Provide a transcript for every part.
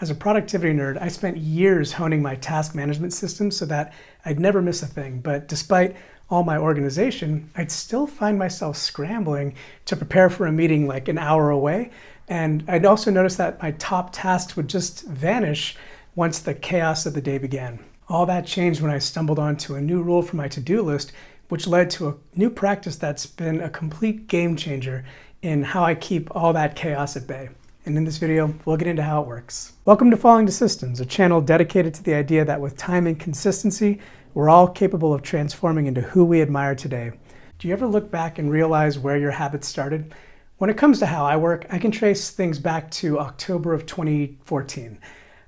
As a productivity nerd, I spent years honing my task management system so that I'd never miss a thing. But despite all my organization, I'd still find myself scrambling to prepare for a meeting like an hour away. And I'd also notice that my top tasks would just vanish once the chaos of the day began. All that changed when I stumbled onto a new rule for my to-do list, which led to a new practice that's been a complete game changer in how I keep all that chaos at bay. And in this video, we'll get into how it works. Welcome to Falling to Systems, a channel dedicated to the idea that with time and consistency, we're all capable of transforming into who we admire today. Do you ever look back and realize where your habits started? When it comes to how I work, I can trace things back to October of 2014.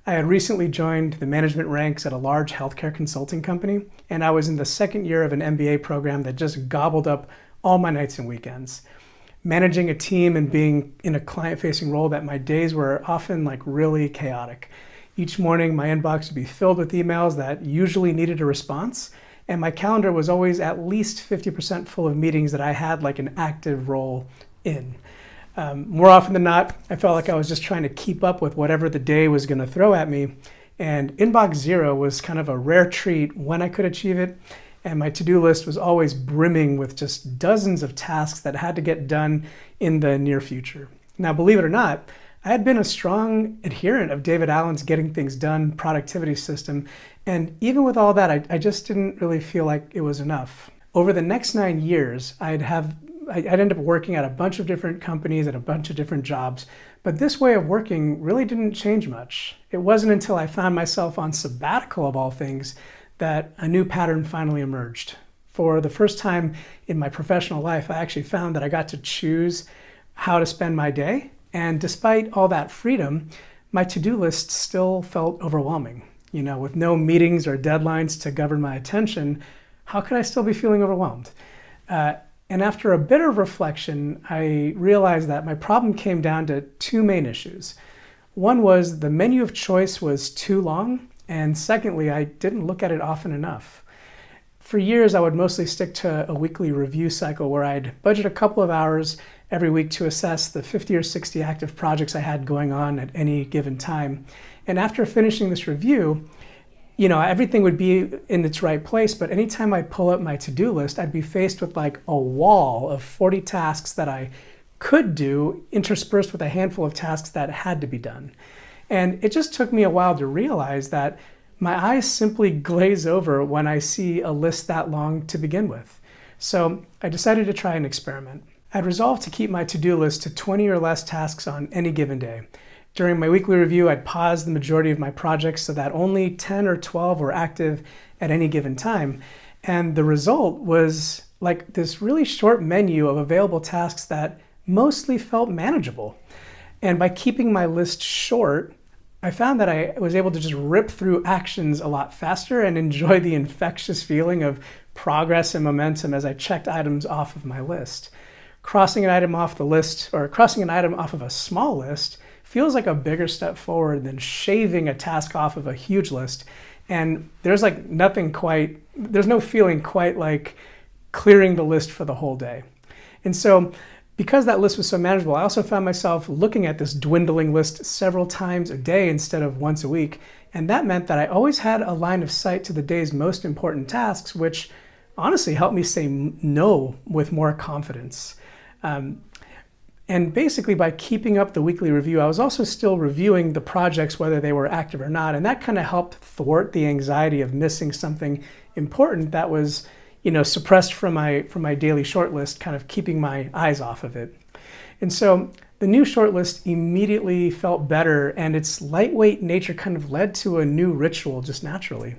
I had recently joined the management ranks at a large healthcare consulting company, and I was in the second year of an MBA program that just gobbled up all my nights and weekends. Managing a team and being in a client-facing role, that my days were often really chaotic. Each morning, my inbox would be filled with emails that usually needed a response, and my calendar was always at least 50% full of meetings that I had an active role in. More often than not, I felt like I was just trying to keep up with whatever the day was going to throw at me, and inbox zero was kind of a rare treat when I could achieve it. And my to-do list was always brimming with just dozens of tasks that had to get done in the near future. Now, believe it or not, I had been a strong adherent of David Allen's Getting Things Done productivity system. And even with all that, I just didn't really feel like it was enough. Over the next 9 years, I'd end up working at a bunch of different companies at a bunch of different jobs. But this way of working really didn't change much. It wasn't until I found myself on sabbatical, of all things, that a new pattern finally emerged. For the first time in my professional life, I actually found that I got to choose how to spend my day. And despite all that freedom, my to-do list still felt overwhelming. With no meetings or deadlines to govern my attention, how could I still be feeling overwhelmed? And after a bit of reflection, I realized that my problem came down to two main issues. One was the menu of choice was too long, and secondly, I didn't look at it often enough. For years, I would mostly stick to a weekly review cycle where I'd budget a couple of hours every week to assess the 50 or 60 active projects I had going on at any given time. And after finishing this review, everything would be in its right place, but anytime I pull up my to-do list, I'd be faced with a wall of 40 tasks that I could do, interspersed with a handful of tasks that had to be done. And it just took me a while to realize that my eyes simply glaze over when I see a list that long to begin with. So I decided to try an experiment. I'd resolved to keep my to-do list to 20 or less tasks on any given day. During my weekly review, I'd pause the majority of my projects so that only 10 or 12 were active at any given time. And the result was this really short menu of available tasks that mostly felt manageable. And by keeping my list short, I found that I was able to just rip through actions a lot faster and enjoy the infectious feeling of progress and momentum as I checked items off of my list. Crossing an item off the list, or crossing an item off of a small list, feels like a bigger step forward than shaving a task off of a huge list. And there's no feeling quite like clearing the list for the whole day. And so, because that list was so manageable, I also found myself looking at this dwindling list several times a day instead of once a week. And that meant that I always had a line of sight to the day's most important tasks, which honestly helped me say no with more confidence. And basically, by keeping up the weekly review, I was also still reviewing the projects, whether they were active or not. And that kind of helped thwart the anxiety of missing something important that was suppressed from my daily short list, kind of keeping my eyes off of it. And so the new short list immediately felt better, and its lightweight nature kind of led to a new ritual just naturally.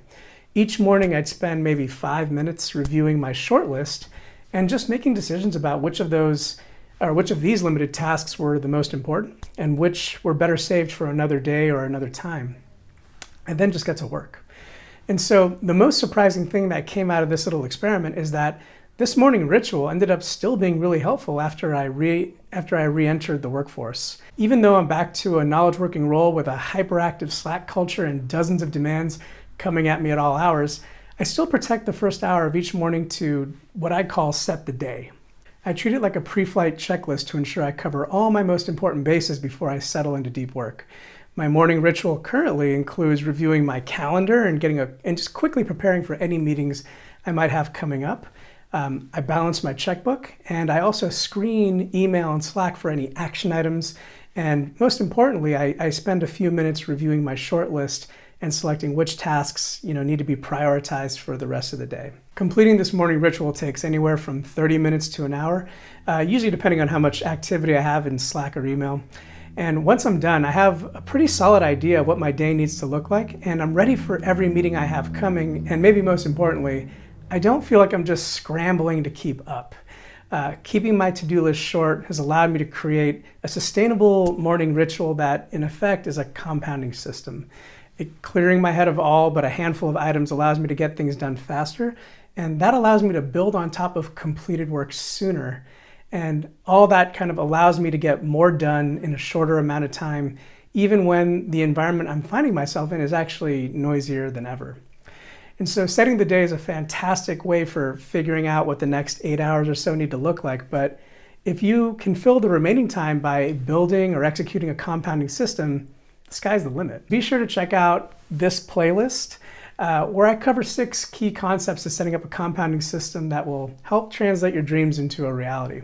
Each morning I'd spend maybe 5 minutes reviewing my short list and just making decisions about which of these limited tasks were the most important and which were better saved for another day or another time. And then just get to work. And so the most surprising thing that came out of this little experiment is that this morning ritual ended up still being really helpful after I re-entered the workforce. Even though I'm back to a knowledge working role with a hyperactive Slack culture and dozens of demands coming at me at all hours, I still protect the first hour of each morning to what I call set the day. I treat it like a pre-flight checklist to ensure I cover all my most important bases before I settle into deep work. My morning ritual currently includes reviewing my calendar and just quickly preparing for any meetings I might have coming up. I balance my checkbook, and I also screen email and Slack for any action items. And most importantly, I spend a few minutes reviewing my short list and selecting which tasks need to be prioritized for the rest of the day. Completing this morning ritual takes anywhere from 30 minutes to an hour, usually depending on how much activity I have in Slack or email. And once I'm done, I have a pretty solid idea of what my day needs to look like, and I'm ready for every meeting I have coming, and maybe most importantly, I don't feel like I'm just scrambling to keep up. Keeping my to-do list short has allowed me to create a sustainable morning ritual that, in effect, is a compounding system. Clearing my head of all but a handful of items allows me to get things done faster, and that allows me to build on top of completed work sooner. And all that kind of allows me to get more done in a shorter amount of time, even when the environment I'm finding myself in is actually noisier than ever. And so setting the day is a fantastic way for figuring out what the next 8 hours or so need to look like. But if you can fill the remaining time by building or executing a compounding system, the sky's the limit. Be sure to check out this playlist where I cover 6 key concepts to setting up a compounding system that will help translate your dreams into a reality.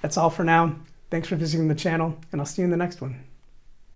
That's all for now. Thanks for visiting the channel, and I'll see you in the next one.